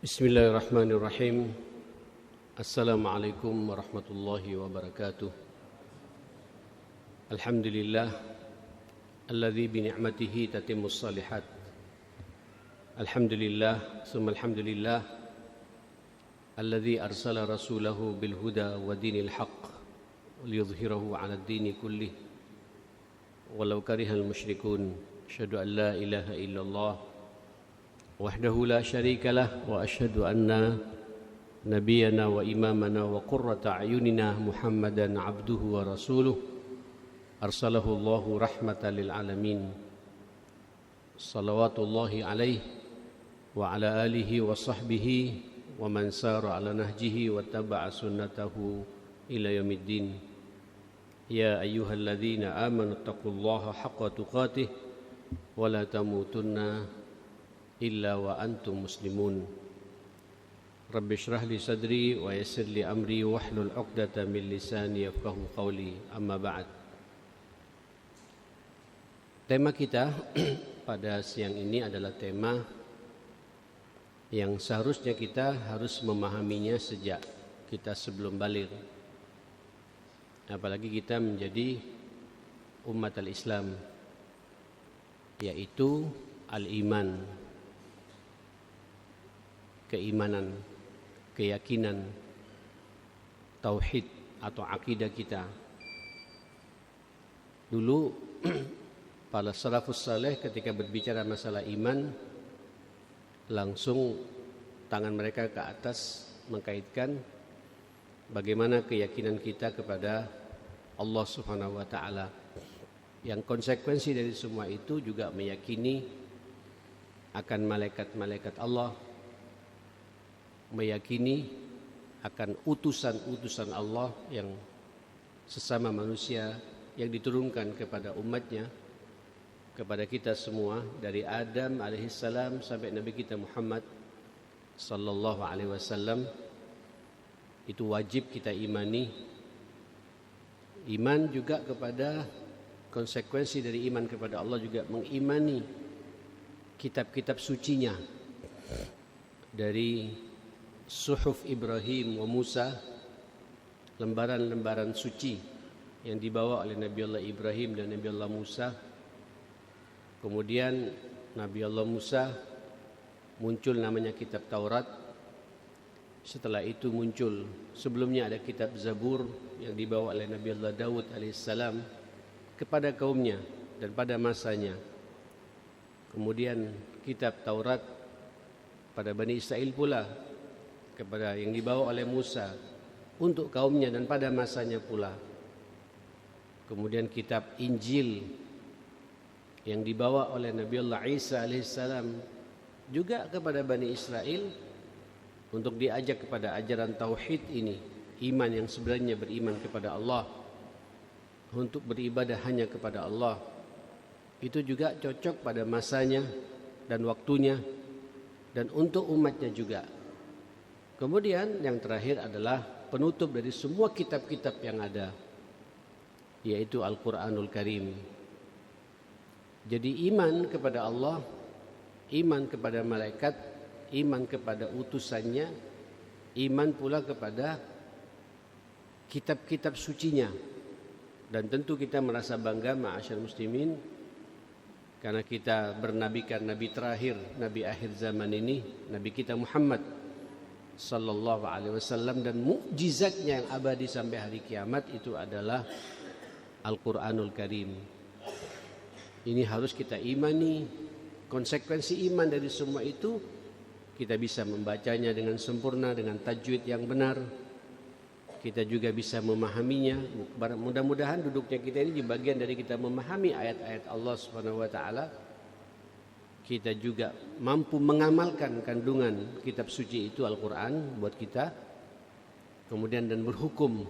Bismillahirrahmanirrahim. Assalamualaikum warahmatullahi wabarakatuh. Alhamdulillah alladzi bi ni'matihi tatimmus shalihat. Alhamdulillah summa alhamdulillah alladzi arsala rasulahu bil huda wa dinil haqq liyudhhirahu 'ala ad-dini kullih walau karihal musyrikun. Asyhadu an la ilaha illallah wahdahu la syarika lah wa asyhadu anna nabiyyana wa imamana wa qurrata a'yunina Muhammadan abduhu wa rasuluh arsalahu Allahu rahmatan lil alamin. Salawatullahi alaihi wa ala alihi wa sahbihi wa man sara ala nahjihi wa taba'a sunnatahu ila yaumiddin. Ya ayyuhalladzina amanu taqullaha haqqa tuqatih wa la tamutunna illa wa antum muslimun. Rabbi shrah li sadri wa yassir li amri wahlul 'uqdatam min lisani yafqahu qawli. Amma ba'd. Tema kita pada siang ini adalah tema yang seharusnya kita harus memahaminya sejak kita sebelum baligh. Apalagi kita menjadi umat al-Islam, yaitu al-iman. Keimanan, keyakinan, tauhid atau akidah kita. Dulu para salafus saleh ketika berbicara masalah iman, langsung tangan mereka ke atas mengkaitkan bagaimana keyakinan kita kepada Allah Subhanahu wa taala. Yang konsekuensi dari semua itu juga meyakini akan malaikat-malaikat Allah, meyakini akan utusan-utusan Allah yang sesama manusia yang diturunkan kepada umatnya, kepada kita semua dari Adam alaihissalam sampai Nabi kita Muhammad sallallahu alaihi wasallam. Itu wajib kita imani. Iman juga kepada konsekuensi dari iman kepada Allah juga mengimani kitab-kitab sucinya, dari Suhuf Ibrahim wa Musa, lembaran-lembaran suci yang dibawa oleh Nabi Allah Ibrahim dan Nabi Allah Musa. Kemudian Nabi Allah Musa muncul namanya kitab Taurat. Setelah itu muncul, sebelumnya ada kitab Zabur yang dibawa oleh Nabi Allah Daud alaihissalam kepada kaumnya dan pada masanya. Kemudian kitab Taurat pada Bani Israel pula, kepada yang dibawa oleh Musa untuk kaumnya dan pada masanya pula. Kemudian kitab Injil yang dibawa oleh Nabi Allah Isa alaihissalam juga kepada Bani Israel untuk diajak kepada ajaran tauhid ini, iman yang sebenarnya beriman kepada Allah, untuk beribadah hanya kepada Allah. Itu juga cocok pada masanya dan waktunya dan untuk umatnya juga. Kemudian yang terakhir adalah penutup dari semua kitab-kitab yang ada, yaitu Al-Quranul Karim. Jadi iman kepada Allah, iman kepada malaikat, iman kepada utusannya, iman pula kepada kitab-kitab sucinya. Dan tentu kita merasa bangga ma'asyar muslimin, karena kita bernabikan nabi terakhir, nabi akhir zaman ini, nabi kita Muhammad sallallahu alaihi wasallam, dan mukjizatnya yang abadi sampai hari kiamat itu adalah Al-Quranul Karim. Ini harus kita imani. Konsekuensi iman dari semua itu, kita bisa membacanya dengan sempurna, dengan tajwid yang benar. Kita juga bisa memahaminya. Mudah-mudahan duduknya kita ini di bagian dari kita memahami ayat-ayat Allah Subhanahu wa taala. Kita juga mampu mengamalkan kandungan kitab suci itu Al-Quran buat kita. Kemudian dan berhukum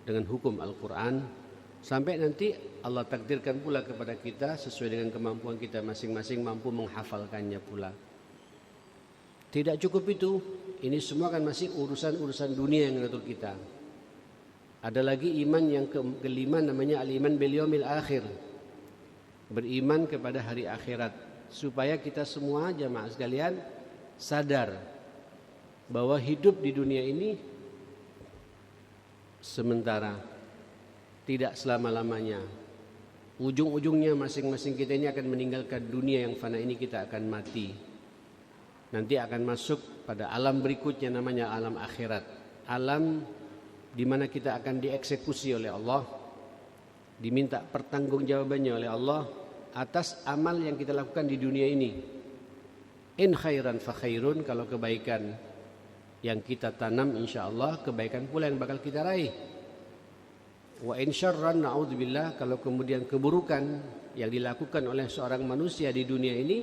dengan hukum Al-Quran. Sampai nanti Allah takdirkan pula kepada kita sesuai dengan kemampuan kita masing-masing mampu menghafalkannya pula. Tidak cukup itu, ini semua kan masih urusan-urusan dunia yang mengatur kita. Ada lagi iman yang kelima namanya al-iman bil yaumil akhir. Beriman kepada hari akhirat, supaya kita semua jamaah sekalian sadar bahwa hidup di dunia ini sementara, tidak selama-lamanya. Ujung-ujungnya masing-masing kita ini akan meninggalkan dunia yang fana ini, kita akan mati. Nanti akan masuk pada alam berikutnya namanya alam akhirat. Alam di mana kita akan dieksekusi oleh Allah, diminta pertanggungjawabannya oleh Allah atas amal yang kita lakukan di dunia ini. In khairan fa khairun, kalau kebaikan yang kita tanam insyaallah kebaikan pula yang bakal kita raih. Wa in syarran na'udzubillah, kalau kemudian keburukan yang dilakukan oleh seorang manusia di dunia ini,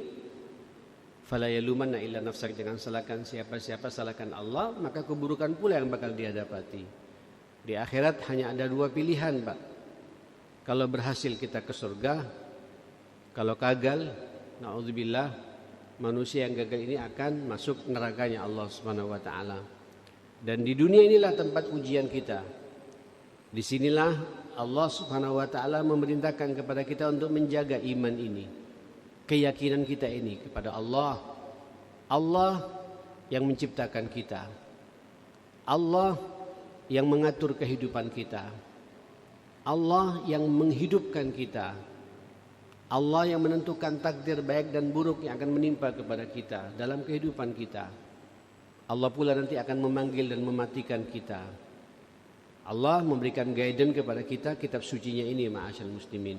fala yalumanna illa nafsak, jangan salahkan siapa-siapa, salahkan Allah, maka keburukan pula yang bakal dia dapati. Di akhirat hanya ada dua pilihan, Pak. Kalau berhasil kita ke surga, kalau gagal, na'udzubillah, manusia yang gagal ini akan masuk nerakanya Allah Subhanahu wa taala. Dan di dunia inilah tempat ujian kita. Di sinilah Allah Subhanahu wa taala memerintahkan kepada kita untuk menjaga iman ini, keyakinan kita ini kepada Allah. Allah yang menciptakan kita. Allah yang mengatur kehidupan kita. Allah yang menghidupkan kita. Allah yang menentukan takdir baik dan buruk yang akan menimpa kepada kita dalam kehidupan kita. Allah pula nanti akan memanggil dan mematikan kita. Allah memberikan guidance kepada kita, kitab sucinya ini, ma'asyal muslimin.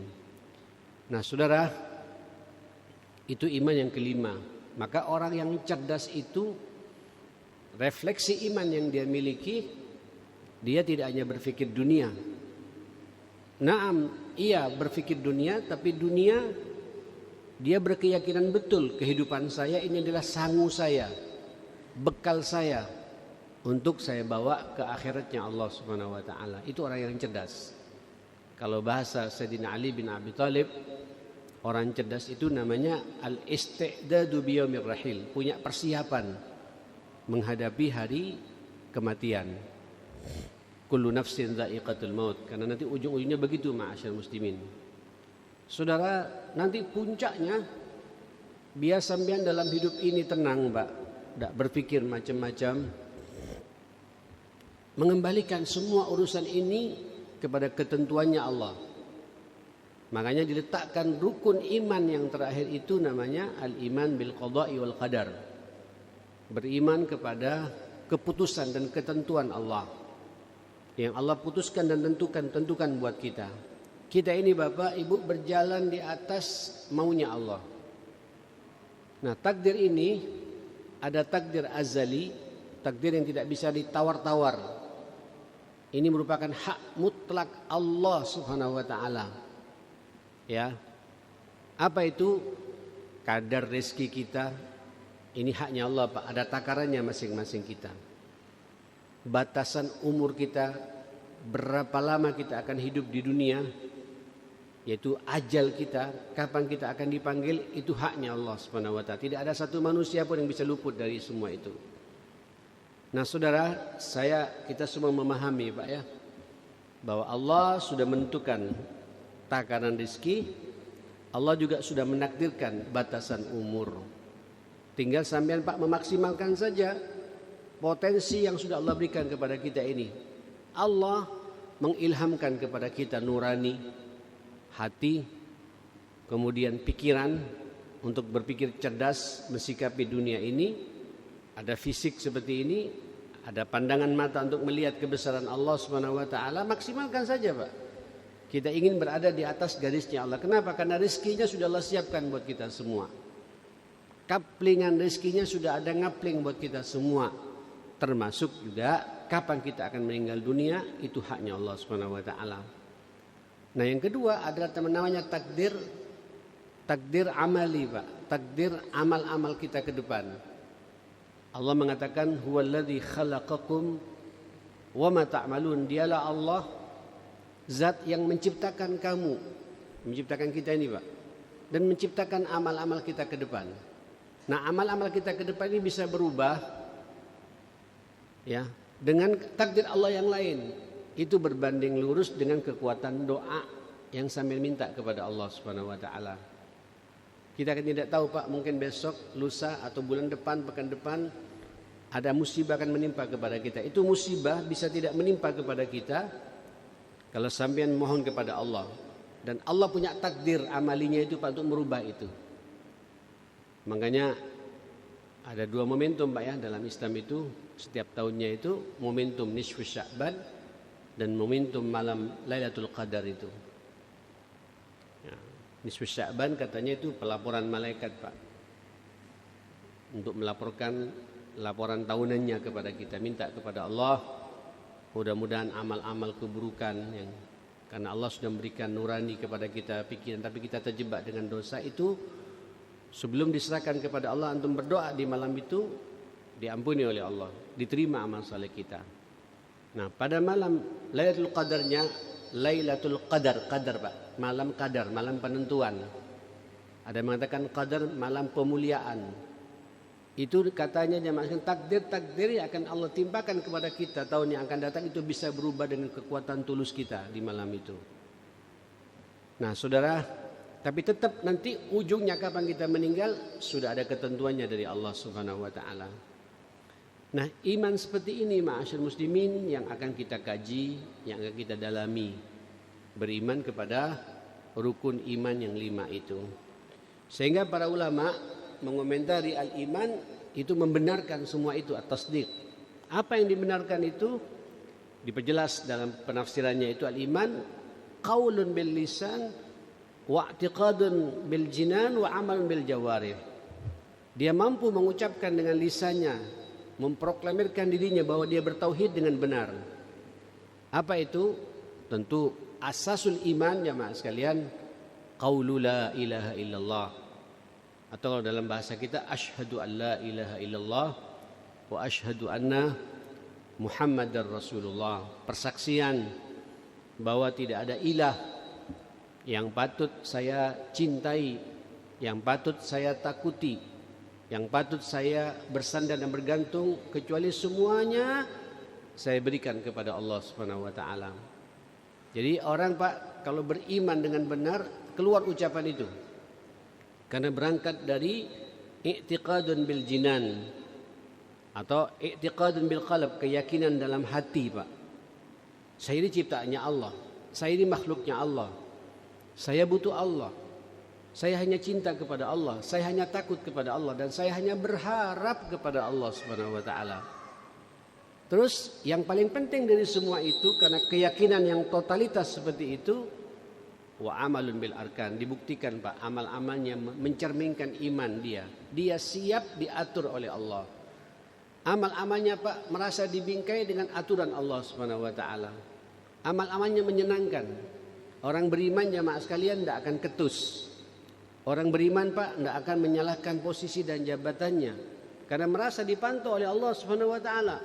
Nah saudara, itu iman yang kelima. Maka orang yang cerdas itu, refleksi iman yang dia miliki, dia tidak hanya berpikir dunia. Naam, iya berpikir dunia, tapi dunia dia berkeyakinan betul kehidupan saya ini adalah sangu saya, bekal saya untuk saya bawa ke akhiratnya Allah Subhanahu wa taala. Itu orang yang cerdas. Kalau bahasa Sayyidina Ali bin Abi Thalib, orang cerdas itu namanya al-isti'dadu biyaumir rahil, punya persiapan menghadapi hari kematian. Kullu nafsin dha'iqatul maut, karena nanti ujung-ujungnya begitu ma'asyar muslimin. Saudara, nanti puncaknya biar sampean dalam hidup ini tenang, Pak, tidak berpikir macam-macam, mengembalikan semua urusan ini kepada ketentuannya Allah. Makanya diletakkan rukun iman yang terakhir itu namanya al-iman bil qada'i wal qadar. Beriman kepada keputusan dan ketentuan Allah. Yang Allah putuskan dan tentukan buat kita. Kita ini Bapak Ibu berjalan di atas maunya Allah. Nah takdir ini ada takdir azali, takdir yang tidak bisa ditawar-tawar. Ini merupakan hak mutlak Allah Subhanahu wa taala. Ya. Apa itu? Kadar rezeki kita ini haknya Allah, Pak. Ada takarannya masing-masing kita. Batasan umur kita, berapa lama kita akan hidup di dunia, yaitu ajal kita, kapan kita akan dipanggil, itu haknya Allah Subhanahu wa taala. Tidak ada satu manusia pun yang bisa luput dari semua itu. Nah, saudara, kita semua memahami, Pak ya, bahwa Allah sudah menentukan takaran rezeki, Allah juga sudah menakdirkan batasan umur. Tinggal sampean Pak memaksimalkan saja potensi yang sudah Allah berikan kepada kita ini. Allah mengilhamkan kepada kita nurani, hati, kemudian pikiran untuk berpikir cerdas mensikapi dunia ini. Ada fisik seperti ini, ada pandangan mata untuk melihat kebesaran Allah Subhanahu wa taala, maksimalkan saja, Pak. Kita ingin berada di atas garisnya Allah. Kenapa? Karena rezekinya sudah Allah siapkan buat kita semua. Kaplingan rezekinya sudah ada ngapling buat kita semua. Termasuk juga kapan kita akan meninggal dunia, itu haknya Allah Subhanahu wa taala. Nah, yang kedua adalah namanya takdir amali, Pak. Takdir amal-amal kita ke depan. Allah mengatakan huwallazi khalaqakum wa ma ta'malun. Dialah Allah zat yang menciptakan kamu, menciptakan kita ini, Pak, dan menciptakan amal-amal kita ke depan. Nah, amal-amal kita ke depan ini bisa berubah ya, dengan takdir Allah yang lain. Itu berbanding lurus dengan kekuatan doa yang sambil minta kepada Allah Subhanahu wa taala. Kita kan tidak tahu Pak, mungkin besok, lusa atau bulan depan, pekan depan ada musibah akan menimpa kepada kita. Itu musibah bisa tidak menimpa kepada kita kalau sampean mohon kepada Allah. Dan Allah punya takdir amalinya itu Pak untuk merubah itu. Makanya ada 2 momentum Pak ya dalam Islam itu, setiap tahunnya itu momentum nisfu Sya'ban dan momentum malam Lailatul Qadar itu. Ya, nisfu Sya'ban katanya itu pelaporan malaikat Pak, untuk melaporkan laporan tahunannya kepada kita, minta kepada Allah mudah-mudahan amal-amal keburukan yang karena Allah sudah memberikan nurani kepada kita pikiran, tapi kita terjebak dengan dosa itu, sebelum diserahkan kepada Allah antum berdoa di malam itu diampuni oleh Allah, diterima amal saleh kita. Nah, pada malam Lailatul Qadarnya, Lailatul Qadar, qadar Pak, malam qadar, malam penentuan. Ada yang mengatakan qadar, malam pemuliaan. Itu katanya jamaah takdir yang akan Allah timpakan kepada kita tahun yang akan datang itu bisa berubah dengan kekuatan tulus kita di malam itu. Nah, saudara, tapi tetap nanti ujungnya kapan kita meninggal sudah ada ketentuannya dari Allah Subhanahu wa taala. Nah, iman seperti ini ma'asyar muslimin yang akan kita kaji, yang akan kita dalami. Beriman kepada rukun iman yang 5 itu. Sehingga para ulama mengomentari al-iman itu membenarkan semua itu at-tasdiq. Apa yang dibenarkan itu diperjelas dalam penafsirannya itu al-iman qaulun bil lisan wa i'tiqadun bil jinan wa amalun bil jawarih. Dia mampu mengucapkan dengan lisannya, memproklamirkan dirinya bahwa dia bertauhid dengan benar. Apa itu? Tentu asasul iman jamaah sekalian, qaulu la ilaha illallah. Atau dalam bahasa kita asyhadu an la ilaha illallah wa asyhadu anna Muhammadar Rasulullah. Persaksian bahwa tidak ada ilah yang patut saya cintai, yang patut saya takuti, yang patut saya bersandar dan bergantung kecuali semuanya saya berikan kepada Allah Subhanahu wa taala. Jadi orang Pak kalau beriman dengan benar keluar ucapan itu. Karena berangkat dari i'tiqadun bil jinan atau i'tiqadun bil qalb, keyakinan dalam hati Pak. Saya ini ciptaannya Allah, saya ini makhluknya Allah, saya butuh Allah, saya hanya cinta kepada Allah, saya hanya takut kepada Allah, dan saya hanya berharap kepada Allah Subhanahu wa taala. Terus yang paling penting dari semua itu, karena keyakinan yang totalitas seperti itu, wa amalun bil arkan, dibuktikan Pak amal-amalnya mencerminkan iman dia. Dia siap diatur oleh Allah. Amal-amalnya Pak merasa dibingkai dengan aturan Allah Subhanahu wa taala. Amal-amalnya menyenangkan. Orang beriman jamaah sekalian tidak akan ketus. Orang beriman Pak tidak akan menyalahkan posisi dan jabatannya karena merasa dipantau oleh Allah Subhanahu wa taala.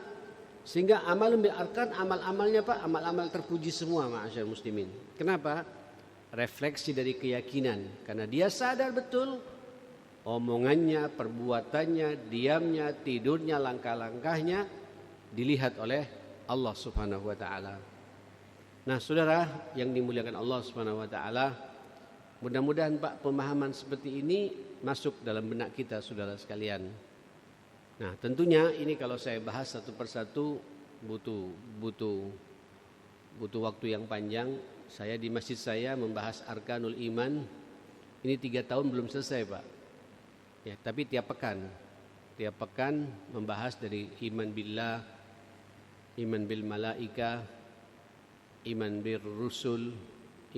Sehingga amalun bil arkan, amal-amalnya Pak amal-amal terpuji semua ma'asyar muslimin. Kenapa? Refleksi dari keyakinan, karena dia sadar betul omongannya, perbuatannya, diamnya, tidurnya, langkah-langkahnya dilihat oleh Allah Subhanahu wa taala. Nah, saudara yang dimuliakan Allah Subhanahu wa taala, mudah-mudahan Pak pemahaman seperti ini masuk dalam benak kita saudara sekalian. Nah, tentunya ini kalau saya bahas satu persatu butuh waktu yang panjang. Saya di masjid saya membahas arkanul iman ini 3 tahun belum selesai Pak. Ya, tapi tiap pekan membahas dari iman billah, iman bil malaika, iman bil rusul,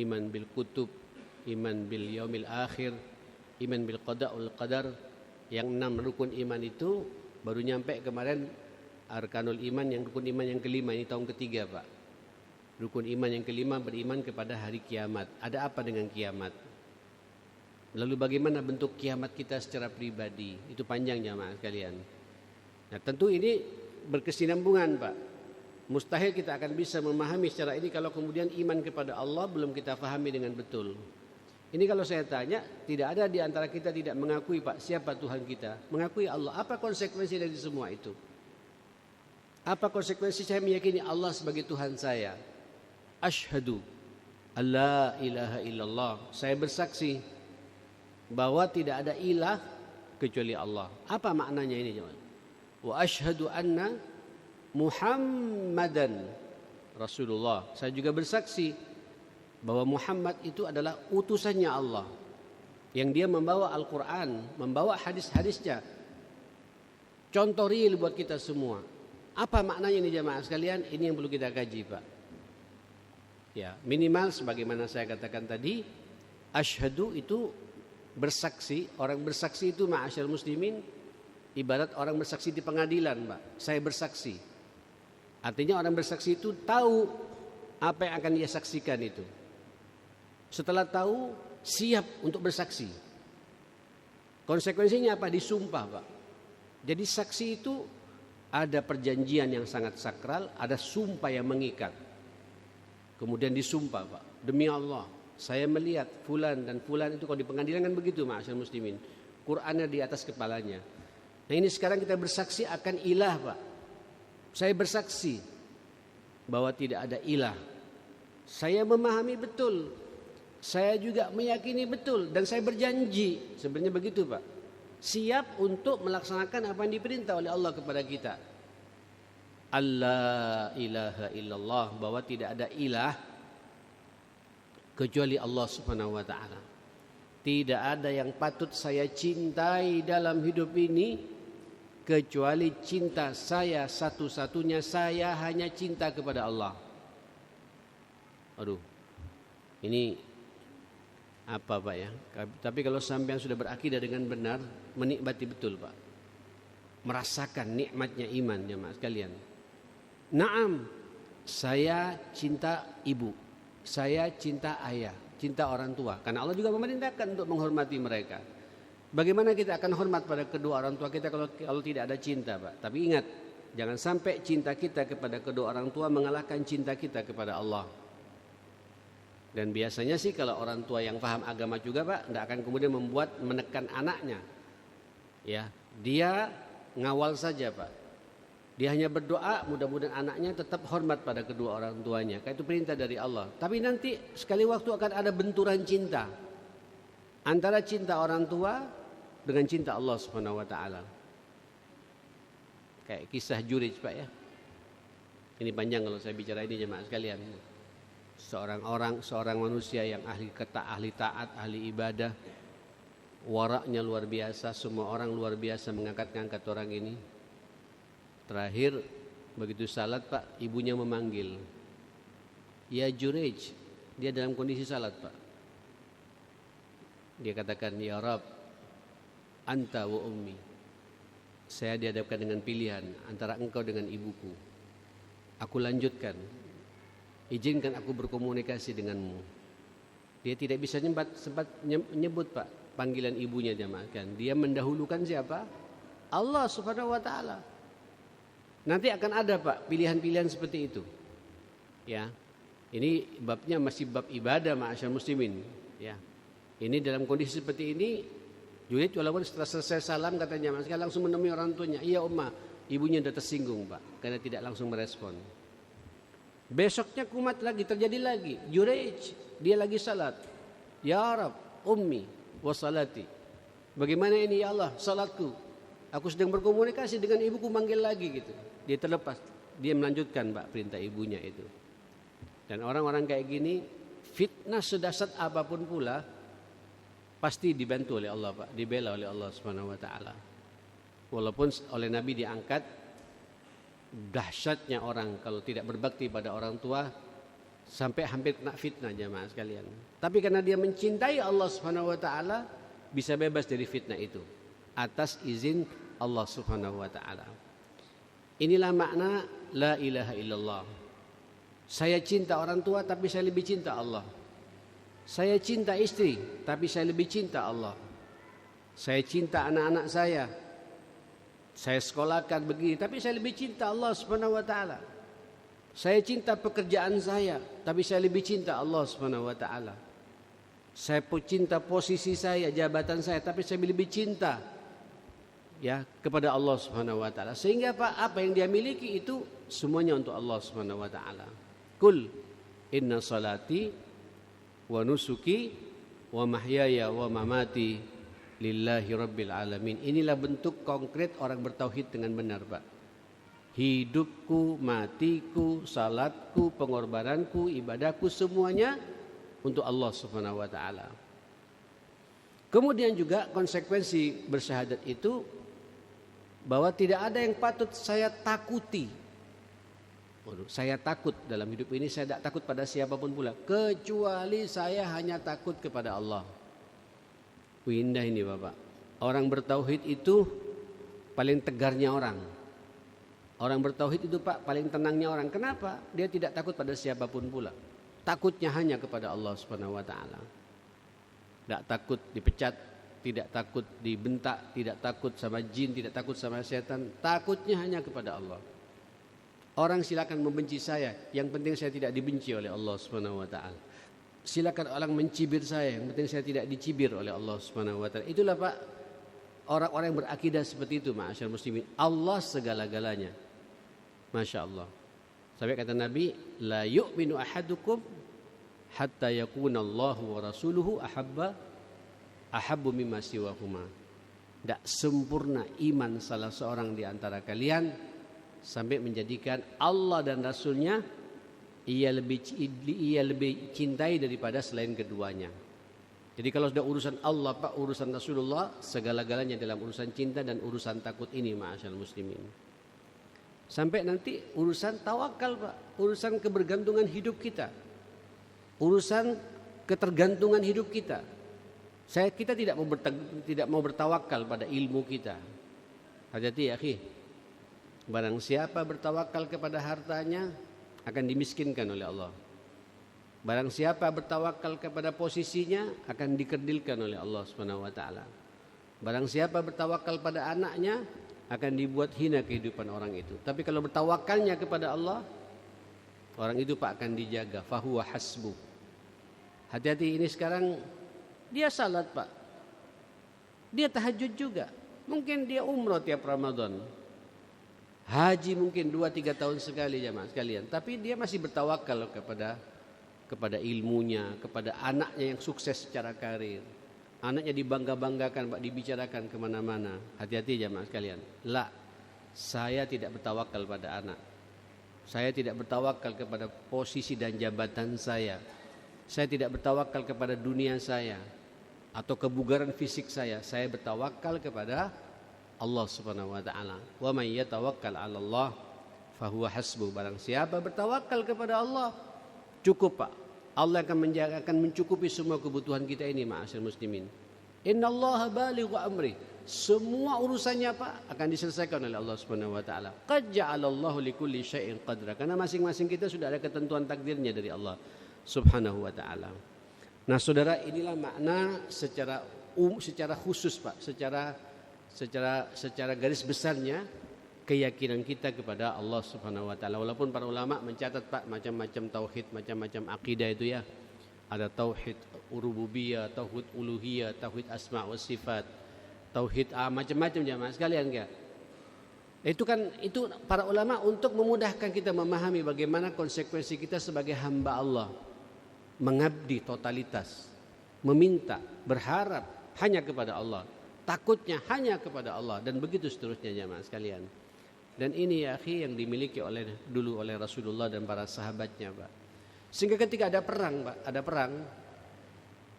iman bil kutub, iman bil yaumil akhir, iman bil qada wal qadar. Yang 6 rukun iman itu baru nyampe kemarin arkanul iman, yang rukun iman yang kelima, ini tahun ketiga Pak. Rukun iman yang kelima beriman kepada hari kiamat. Ada apa dengan kiamat? Lalu bagaimana bentuk kiamat kita secara pribadi? Itu panjang jamaah sekalian. Nah, tentu ini berkesinambungan Pak. Mustahil kita akan bisa memahami secara ini kalau kemudian iman kepada Allah belum kita pahami dengan betul. Ini kalau saya tanya, tidak ada di antara kita tidak mengakui Pak siapa Tuhan kita. Mengakui Allah. Apa konsekuensi dari semua itu? Apa konsekuensi saya meyakini Allah sebagai Tuhan saya? Asyhadu alla ilaha illallah. Saya bersaksi bahwa tidak ada ilah kecuali Allah. Apa maknanya ini, jemaah? Wa asyhadu anna Muhammadan Rasulullah. Saya juga bersaksi bahwa Muhammad itu adalah utusannya Allah, yang dia membawa Al-Quran, membawa hadis-hadisnya. Contoh real buat kita semua. Apa maknanya ini jemaah sekalian? Ini yang perlu kita kaji, Pak. Ya, minimal sebagaimana saya katakan tadi, asyhadu itu bersaksi. Orang bersaksi itu ma'asyarul muslimin ibarat orang bersaksi di pengadilan, Pak. Saya bersaksi. Artinya orang bersaksi itu tahu apa yang akan dia saksikan itu. Setelah tahu, siap untuk bersaksi. Konsekuensinya apa? Disumpah, Pak. Jadi saksi itu ada perjanjian yang sangat sakral, ada sumpah yang mengikat. Kemudian disumpah, Pak. Demi Allah, saya melihat fulan dan fulan itu, kalau di pengadilan kan begitu, ma'asyarul muslimin. Qur'annya di atas kepalanya. Nah ini sekarang kita bersaksi akan ilah, Pak. Saya bersaksi bahwa tidak ada ilah. Saya memahami betul. Saya juga meyakini betul. Dan saya berjanji, sebenarnya begitu, Pak. Siap untuk melaksanakan apa yang diperintah oleh Allah kepada kita. Allah ilaha illallah, bahwa tidak ada ilah kecuali Allah subhanahu wa ta'ala. Tidak ada yang patut saya cintai dalam hidup ini kecuali cinta saya satu-satunya. Saya hanya cinta kepada Allah. Aduh, ini apa, Pak, ya? Tapi kalau sampean sudah berakidah dengan benar, menikmati betul, Pak. Merasakan nikmatnya iman, jemaah sekalian. Naam, saya cinta ibu, saya cinta ayah, cinta orang tua. Karena Allah juga memerintahkan untuk menghormati mereka. Bagaimana kita akan hormat pada kedua orang tua kita kalau tidak ada cinta, Pak? Tapi ingat, jangan sampai cinta kita kepada kedua orang tua mengalahkan cinta kita kepada Allah. Dan biasanya sih kalau orang tua yang paham agama juga, Pak, tidak akan kemudian menekan anaknya. Ya, dia ngawal saja, Pak. Dia hanya berdoa mudah-mudahan anaknya tetap hormat pada kedua orang tuanya. Karena itu perintah dari Allah. Tapi nanti sekali waktu akan ada benturan cinta antara cinta orang tua dengan cinta Allah Subhanahu wa taala. Kayak kisah Jurij, Pak, ya. Ini panjang kalau saya bicara ini, jemaah sekalian. Seorang manusia yang ahli taat, ahli ibadah, waraknya luar biasa, semua orang luar biasa mengangkat orang ini. Terakhir begitu salat, Pak, ibunya memanggil, ya Jurij. Dia dalam kondisi salat, Pak. Dia katakan, ya Rabb, anta wa ummi. Saya dihadapkan dengan pilihan antara engkau dengan ibuku. Aku lanjutkan, izinkan aku berkomunikasi denganmu. Dia tidak bisa sempat nyebut, Pak, panggilan ibunya, jemaah kan. Dia mendahulukan siapa? Allah Subhanahu wa taala. Nanti akan ada, Pak, pilihan-pilihan seperti itu. Ya. Ini babnya masih bab ibadah, ma'asyarul muslimin, ya. Ini dalam kondisi seperti ini, Jurij walaupun setelah selesai salam katanya, Mas, langsung menemui orang tuanya. Iya, Umma, ibunya sudah tersinggung, Pak, karena tidak langsung merespon. Besoknya kumat lagi, terjadi lagi. Jurij, dia lagi salat. Ya Rabb, ummi wa salati. Bagaimana ini, ya Allah, salatku? Aku sedang berkomunikasi dengan ibuku, manggil lagi gitu. Dia terlepas, dia melanjutkan, Pak, perintah ibunya itu. Dan orang-orang kayak gini, fitnah sedasat apapun pula pasti dibantu oleh Allah, Pak, dibela oleh Allah Subhanahu wa taala. Walaupun oleh Nabi diangkat dahsyatnya orang kalau tidak berbakti pada orang tua sampai hampir kena fitnah, jemaah sekalian. Tapi karena dia mencintai Allah Subhanahu wa taala, bisa bebas dari fitnah itu atas izin Allah Subhanahu wa taala. Inilah makna la ilaha illallah. Saya cinta orang tua tapi saya lebih cinta Allah. Saya cinta istri tapi saya lebih cinta Allah. Saya cinta anak-anak saya. Saya sekolahkan begini tapi saya lebih cinta Allah Subhanahu wa taala. Saya cinta pekerjaan saya tapi saya lebih cinta Allah Subhanahu wa taala. Saya cinta posisi saya, jabatan saya, tapi saya lebih cinta ya kepada Allah Subhanahu wa taala. Sehingga apa yang dia miliki itu semuanya untuk Allah Subhanahu wa taala. Kul inna salati wa nusuki wa mahyaya wa mamati lillahi rabbil alamin. Inilah bentuk konkret orang bertauhid dengan benar, Pak. Hidupku, matiku, salatku, pengorbananku, ibadahku semuanya untuk Allah Subhanahu wa taala. Kemudian juga konsekuensi bersyahadat itu bahwa tidak ada yang patut saya takuti. Saya takut dalam hidup ini, saya tidak takut pada siapapun pula kecuali saya hanya takut kepada Allah. Indah ini Bapak. Orang bertauhid itu paling tegarnya orang. Orang bertauhid itu Pak paling tenangnya orang. Kenapa? Dia tidak takut pada siapapun pula. Takutnya hanya kepada Allah Subhanahu wa taala. Tidak takut dipecat, tidak takut dibentak, tidak takut sama jin, tidak takut sama setan. Takutnya hanya kepada Allah. Orang silakan membenci saya, yang penting saya tidak dibenci oleh Allah Subhanahu wa taala. Silakan orang mencibir saya, yang penting saya tidak dicibir oleh Allah Subhanahu wa taala. Itulah Pak orang-orang yang berakidah seperti itu, ma'asyar muslimin. Allah segala-galanya. Masya Allah. Sampai kata Nabi, la yu'minu ahadukum hatta yakuna Allahu wa rasuluhu ahabbu mimma siwahuma. Tidak sempurna iman salah seorang di antara kalian sampai menjadikan Allah dan Rasulnya ia lebih cintai daripada selain keduanya. Jadi kalau sudah urusan Allah Pak, urusan Rasulullah, segala-galanya dalam urusan cinta dan urusan takut ini, ma'asyar muslimin. Sampai nanti urusan tawakal Pak, urusan kebergantungan hidup kita, urusan ketergantungan hidup kita. Kita tidak mau bertawakal pada ilmu kita. Hati-hati ya akhi. Barang siapa bertawakal kepada hartanya akan dimiskinkan oleh Allah. Barang siapa bertawakal kepada posisinya akan dikerdilkan oleh Allah Subhanahu wa taala. Barang siapa bertawakal pada anaknya akan dibuat hina kehidupan orang itu. Tapi kalau bertawakalnya kepada Allah, orang itu Pak akan dijaga. Fahuwa hasbu. Hati-hati ini sekarang dia salat Pak. Dia tahajud juga. Mungkin dia umroh tiap Ramadan. Haji mungkin 2-3 tahun sekali jemaah sekalian. Tapi dia masih bertawakal kepada ilmunya, kepada anaknya yang sukses secara karir. Anaknya dibangga-banggakan, Pak, dibicarakan kemana-mana. Hati-hati jemaah sekalian. Saya tidak bertawakal pada anak. Saya tidak bertawakal kepada posisi dan jabatan saya. Saya tidak bertawakal kepada dunia saya atau kebugaran fisik saya. Saya bertawakal kepada Allah Subhanahu wa taala. Wa may yatawakkal 'ala Allah fahuwa hasbuh. Barang siapa bertawakal kepada Allah, cukup Pak. Allah akan mencukupi semua kebutuhan kita ini, ma'asyar muslimin. Innallaha balighu amri. Semua urusannya Pak akan diselesaikan oleh Allah Subhanahu wa taala. Qad ja'alallahu likulli syai'in qadra. Karena masing-masing kita sudah ada ketentuan takdirnya dari Allah Subhanahu wa taala. Nah, Saudara, inilah makna secara khusus Pak, secara garis besarnya keyakinan kita kepada Allah Subhanahu wa taala. Walaupun para ulama mencatat Pak macam-macam tauhid, macam-macam akidah itu ya. Ada tauhid rububiyah, tauhid uluhiyah, tauhid asma wa sifat, tauhid macam-macam jemaah sekalian ya. Itu para ulama untuk memudahkan kita memahami bagaimana konsekuensi kita sebagai hamba Allah. Mengabdi totalitas, meminta, berharap hanya kepada Allah, takutnya hanya kepada Allah, dan begitu seterusnya jemaah sekalian. Dan ini ya akhi yang dimiliki dulu oleh Rasulullah dan para sahabatnya Pak. Sehingga ketika ada perang Pak,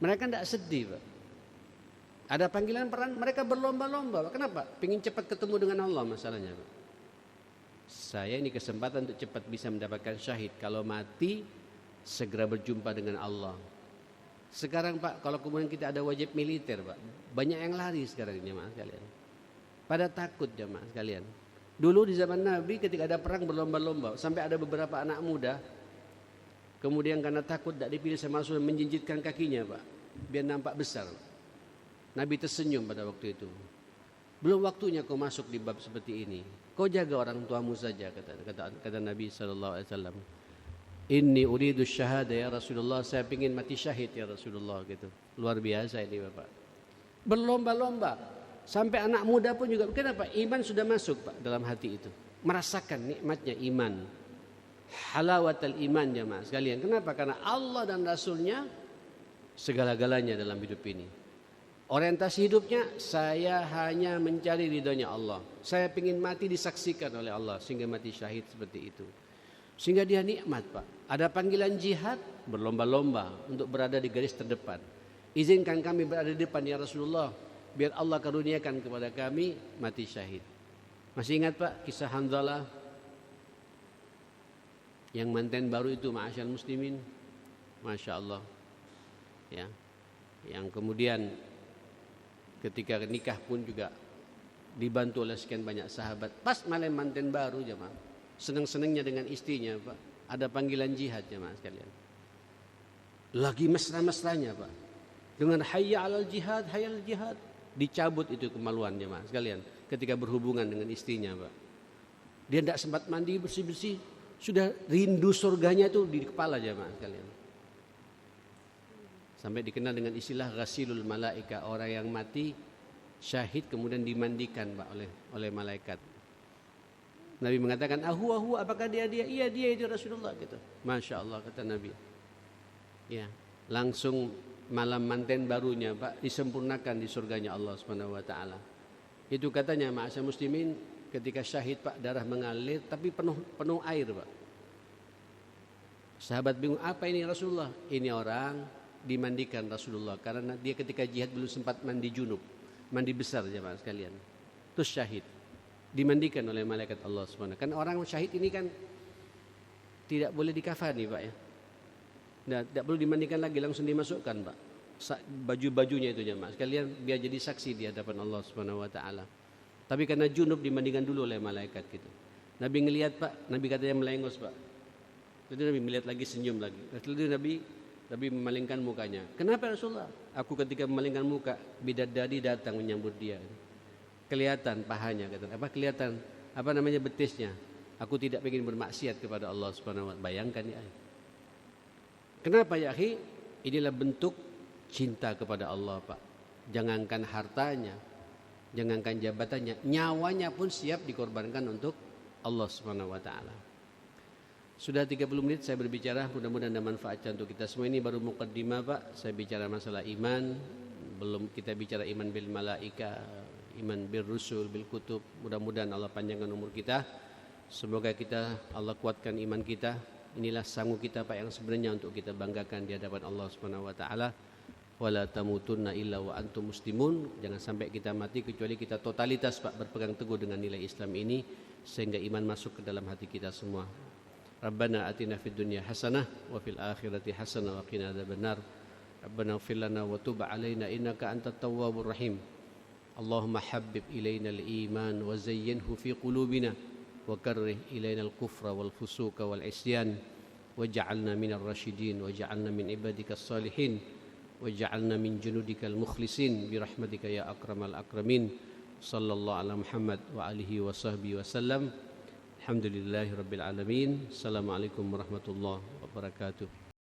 mereka tidak sedih Pak. Ada panggilan perang, mereka berlomba-lomba Pak. Kenapa? Pengen cepat ketemu dengan Allah masalahnya Pak. Saya ini kesempatan untuk cepat bisa mendapatkan syahid. Kalau mati segera berjumpa dengan Allah. Sekarang Pak, kalau kemudian kita ada wajib militer Pak, banyak yang lari sekarang jemaah sekalian. Pada takut jemaah sekalian. Dulu di zaman Nabi ketika ada perang berlomba-lomba, sampai ada beberapa anak muda kemudian karena takut tidak dipilih sama Rasul menjinjitkan kakinya Pak, biar nampak besar. Nabi tersenyum pada waktu itu. Belum waktunya kau masuk di bab seperti ini. Kau jaga orang tuamu saja, kata Nabi SAW. Inni uridu syahada ya Rasulullah, saya ingin mati syahid ya Rasulullah gitu. Luar biasa ini Bapak. Berlomba-lomba. Sampai anak muda pun juga. Kenapa? Iman sudah masuk Pak dalam hati itu. Merasakan nikmatnya iman. Halawatul iman jemaah sekalian. Kenapa? Karena Allah dan Rasulnya segala-galanya dalam hidup ini. Orientasi hidupnya, saya hanya mencari ridhonya Allah. Saya ingin mati disaksikan oleh Allah sehingga mati syahid seperti itu. Sehingga dia nikmat Pak. Ada panggilan jihad, berlomba-lomba untuk berada di garis terdepan. Izinkan kami berada di depan ya Rasulullah, biar Allah karuniakan kepada kami mati syahid. Masih ingat Pak kisah Hanzalah yang manten baru itu, ma'asyal muslimin? Masya Allah ya. Yang kemudian ketika nikah pun juga dibantu oleh sekian banyak sahabat. Pas malam manten baru jemaah, senang-senangnya dengan istrinya Pak, ada panggilan jihad jemaah sekalian. Lagi mesra-mesranya Pak, dengan hayya alal jihad, hayya alal jihad, dicabut itu kemaluan jemaah sekalian ketika berhubungan dengan istrinya Pak. Dia tidak sempat mandi bersih-bersih, sudah rindu surganya itu di kepala jemaah sekalian. Sampai dikenal dengan istilah ghasilul malaika, orang yang mati syahid kemudian dimandikan Pak oleh malaikat. Nabi mengatakan, ahu, apakah dia? Iya dia itu Rasulullah gitu. Masya Allah kata Nabi. Ya, langsung malam manten barunya Pak disempurnakan di surganya Allah Subhanahu wa taala. Itu katanya ma'asyar muslimin, ketika syahid Pak darah mengalir tapi penuh air Pak. Sahabat bingung, apa ini Rasulullah? Ini orang dimandikan Rasulullah karena dia ketika jihad belum sempat mandi junub, mandi besar jemaah sekalian. Terus syahid dimandikan oleh malaikat Allah Subhanahu. Kan orang syahid ini kan tidak boleh dikafani Pak ya. Nah, tidak perlu dimandikan lagi, langsung dimasukkan Pak baju-bajunya itu jemaah sekalian biar jadi saksi di hadapan Allah Subhanahu wa taala. Tapi karena junub dimandikan dulu oleh malaikat gitu. Nabi ngelihat Pak, Nabi katanya melengos Pak. Lalu Nabi melihat lagi, senyum lagi. Lalu Nabi memalingkan mukanya. Kenapa Rasulullah? Aku ketika memalingkan muka, bidadari datang menyambut dia. Kelihatan pahanya, kata apa? Kelihatan apa namanya betisnya. Aku tidak ingin bermaksiat kepada Allah Subhanahu wa taala. Bayangkan ya. Kenapa ya akhi? Inilah bentuk cinta kepada Allah Pak. Jangankan hartanya, jangankan jabatannya, nyawanya pun siap dikorbankan untuk Allah Subhanahu wa taala. Sudah 30 menit saya berbicara, mudah-mudahan ada manfaatnya untuk kita semua. Ini baru mukaddimah Pak. Saya bicara masalah iman, belum kita bicara iman bil malaika, iman bil rusul, bil kutub. Mudah-mudahan Allah panjangkan umur kita. Semoga kita Allah kuatkan iman kita. Inilah sanggup kita Pak yang sebenarnya untuk kita banggakan di hadapan Allah Subhanahu wa taala. Wala tamutunna illa wa antum muslimun. Jangan sampai kita mati kecuali kita totalitas Pak berpegang teguh dengan nilai Islam ini sehingga iman masuk ke dalam hati kita semua. Rabbana atina fid dunya hasanah wa fil akhirati hasanah wa qina adzabannar. Rabbana ighfir lana wa tub 'alaina innaka antat tawwabur rahim. Allahumma habbib ilaina al-iman wa zayyinhu fi qulubina wa karrih ilaina al-kufra wal fusuqa wal isyan waj'alna minar rasyidin waj'alna min ibadikas salihin waj'alna min junudikal mukhlisin bi rahmatika ya akramal akramin. Sallallahu ala Muhammad wa alihi wa sahbihi wasallam. Alhamdulillahirabbil alamin. Assalamualaikum warahmatullahi wabarakatuh.